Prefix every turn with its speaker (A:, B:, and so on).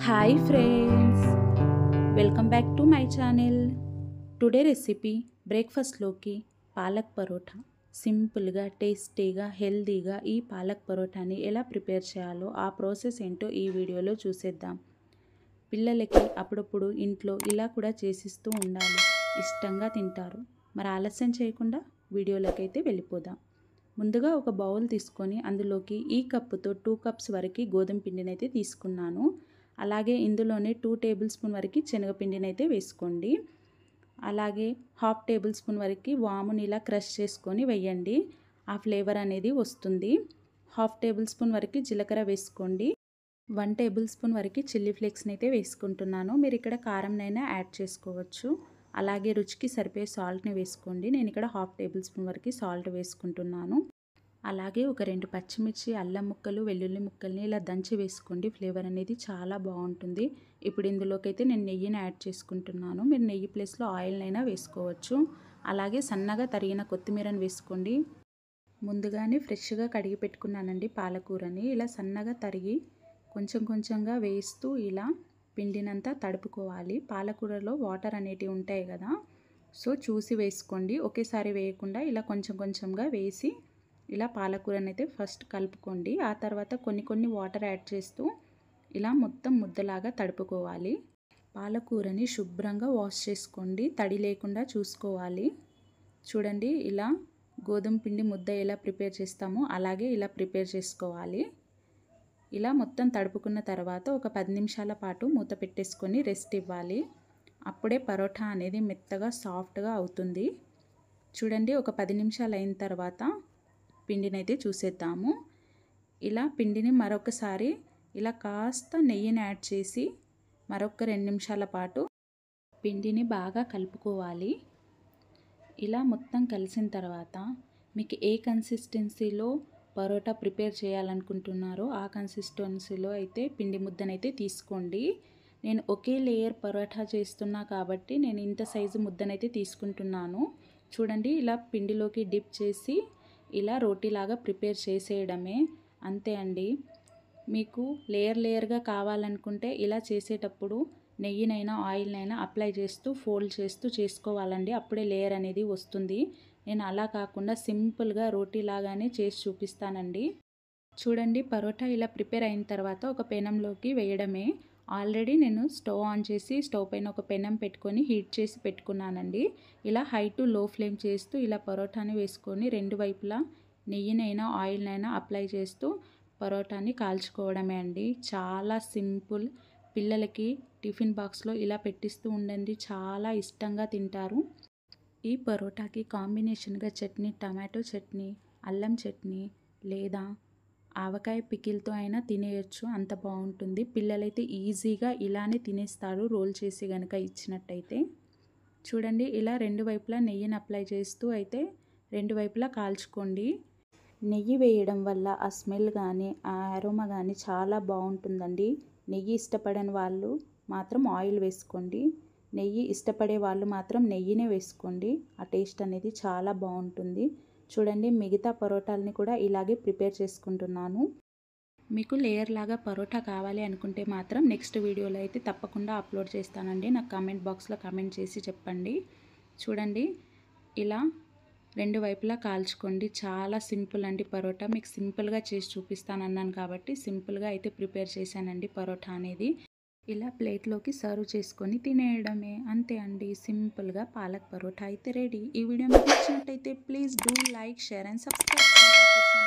A: Hi friends, welcome back to my channel. Today recipe బ్రేక్ఫాస్ట్లోకి పాలక్ పరోటా. సింపుల్గా, టేస్టీగా, హెల్తీగా ఈ పాలక్ పరోటాని ఎలా ప్రిపేర్ చేయాలో ఆ ప్రాసెస్ ఏంటో ఈ వీడియోలో చూసేద్దాం. పిల్లలకి అప్పుడప్పుడు ఇంట్లో ఇలా కూడా చేసిస్తూ ఉండాలి, ఇష్టంగా తింటారు. మరి ఆలస్యం చేయకుండా వీడియోలోకి అయితే వెళ్ళిపోదాం. ముందుగా ఒక బౌల్ తీసుకొని అందులోకి ఈ కప్పుతో 2 కప్స్ వరకు గోధుమ పిండిని అయితే తీసుకున్నాను. అలాగే ఇందులోనే 2 టేబుల్ స్పూన్ వరకు శనగపిండిని అయితే వేసుకోండి. అలాగే 1/2 టేబుల్ స్పూన్ వరకు వాముని ఇలా క్రష్ చేసుకొని వేయండి, ఆ ఫ్లేవర్ అనేది వస్తుంది. 1/2 టేబుల్ స్పూన్ వరకు జీలకర్ర వేసుకోండి. 1 టేబుల్ స్పూన్ వరకు చిల్లీ ఫ్లేక్స్ని అయితే వేసుకుంటున్నాను. మీరు ఇక్కడ కారంనైనా యాడ్ చేసుకోవచ్చు. అలాగే రుచికి సరిపోయే సాల్ట్ని వేసుకోండి. నేను ఇక్కడ 1/2 టేబుల్ స్పూన్ వరకు సాల్ట్ వేసుకుంటున్నాను. అలాగే ఒక 2 పచ్చిమిర్చి, అల్లం ముక్కలు, వెల్లుల్లి ముక్కల్ని ఇలా దంచి వేసుకోండి. ఫ్లేవర్ అనేది చాలా బాగుంటుంది. ఇప్పుడు ఇందులోకి అయితే నేను నెయ్యిని యాడ్ చేసుకుంటున్నాను. మీరు నెయ్యి ప్లేస్లో ఆయిల్నైనా వేసుకోవచ్చు. అలాగే సన్నగా తరిగిన కొత్తిమీరని వేసుకోండి. ముందుగానే ఫ్రెష్గా కడిగి పెట్టుకున్నానండి పాలకూరని. ఇలా సన్నగా తరిగి కొంచెం కొంచెంగా వేస్తూ ఇలా పిండినంతా తడుపుకోవాలి. పాలకూరలో వాటర్ అనేటివి ఉంటాయి కదా, సో చూసి వేసుకోండి. ఒకేసారి వేయకుండా ఇలా కొంచెం కొంచెంగా వేసి ఇలా పాలకూరని అయితే ఫస్ట్ కలుపుకోండి. ఆ తర్వాత కొన్ని వాటర్ యాడ్ చేస్తూ ఇలా మొత్తం ముద్దలాగా తడుపుకోవాలి. పాలకూరని శుభ్రంగా వాష్ చేసుకోండి, తడి లేకుండా చూసుకోవాలి. చూడండి, ఇలా గోధుమ పిండి ముద్ద ఎలా ప్రిపేర్ చేస్తామో అలాగే ఇలా ప్రిపేర్ చేసుకోవాలి. ఇలా మొత్తం తడుపుకున్న తర్వాత ఒక 10 నిమిషాల పాటు మూత పెట్టేసుకొని రెస్ట్ ఇవ్వాలి. అప్పుడే పరోటా అనేది మెత్తగా సాఫ్ట్గా అవుతుంది. చూడండి, ఒక 10 నిమిషాలు అయిన తర్వాత పిండిని అయితే చూసేద్దాము. ఇలా పిండిని మరొకసారి ఇలా కాస్త నెయ్యిని యాడ్ చేసి మరొక 2 నిమిషాల పాటు పిండిని బాగా కలుపుకోవాలి. ఇలా మొత్తం కలిసిన తర్వాత మీకు ఏ కన్సిస్టెన్సీలో పరోటా ప్రిపేర్ చేయాలనుకుంటున్నారో ఆ కన్సిస్టెన్సీలో అయితే పిండి ముద్దనైతే తీసుకోండి. నేను ఒకే లేయర్ పరోటా చేస్తున్నా కాబట్టి నేను ఇంత సైజు ముద్దనైతే తీసుకుంటున్నాను. చూడండి, ఇలా పిండిలోకి డిప్ చేసి ఇలా రోటీలాగా ప్రిపేర్ చేసేయడమే, అంతే అండి. మీకు లేయర్గా కావాలనుకుంటే ఇలా చేసేటప్పుడు నెయ్యినైనా ఆయిల్నైనా అప్లై చేస్తూ ఫోల్డ్ చేస్తూ చేసుకోవాలండి, అప్పుడే లేయర్ అనేది వస్తుంది. నేను అలా కాకుండా సింపుల్గా రోటీలాగానే చేసి చూపిస్తానండి. చూడండి, పరోటా ఇలా ప్రిపేర్ అయిన తర్వాత ఒక పెనంలోకి వేయడమే. ఆల్రెడీ నేను స్టవ్ ఆన్ చేసి స్టవ్ పైన ఒక పెనం పెట్టుకొని హీట్ చేసి పెట్టుకున్నానండి. ఇలా హై టు లో ఫ్లేమ్ చేస్తూ ఇలా పరోటాని వేసుకొని రెండు వైపులా నెయ్యినైనా ఆయిల్నైనా అప్లై చేస్తూ పరోటాని కాల్చుకోవడమే అండి. చాలా సింపుల్. పిల్లలకి టిఫిన్ బాక్స్లో ఇలా పెట్టిస్తూ ఉండండి, చాలా ఇష్టంగా తింటారు. ఈ పరోటాకి కాంబినేషన్గా చట్నీ, టమాటో చట్నీ, అల్లం చట్నీ లేదా ఆవకాయ పికిల్తో అయినా తినేయచ్చు, అంత బాగుంటుంది. పిల్లలైతే ఈజీగా ఇలానే తినేస్తారు రోల్ చేసి కనుక ఇచ్చినట్టయితే. చూడండి, ఇలా రెండు వైపులా నెయ్యిని అప్లై చేస్తూ అయితే రెండు వైపులా కాల్చుకోండి. నెయ్యి వేయడం వల్ల ఆ స్మెల్ కానీ ఆ అరోమా కానీ చాలా బాగుంటుందండి. నెయ్యి ఇష్టపడని వాళ్ళు మాత్రం ఆయిల్ వేసుకోండి, నెయ్యి ఇష్టపడే వాళ్ళు మాత్రం నెయ్యినే వేసుకోండి. ఆ టేస్ట్ అనేది చాలా బాగుంటుంది. చూడండి, మిగతా పరోటాలని కూడా ఇలాగే ప్రిపేర్ చేసుకుంటున్నాను. మీకు లేయర్ లాగా పరోటా కావాలి అనుకుంటే మాత్రం నెక్స్ట్ వీడియోలో అయితే తప్పకుండా అప్లోడ్ చేస్తానండి. నాకు కామెంట్ బాక్స్లో కామెంట్ చేసి చెప్పండి. చూడండి, ఇలా రెండు వైపులా కాల్చుకోండి. చాలా సింపుల్ అండి పరోటా. మీకు సింపుల్గా చేసి చూపిస్తానన్నాను కాబట్టి సింపుల్గా అయితే ప్రిపేర్ చేశానండి పరోటా అనేది. ఇలా ప్లేట్లోకి సర్వ్ చేసుకొని తినేయడమే, అంతే అండి. సింపుల్గా పాలక్ పరోటా అయితే రెడీ. ఈ వీడియో మీకు నచ్చినట్టయితే please do like, share and subscribe.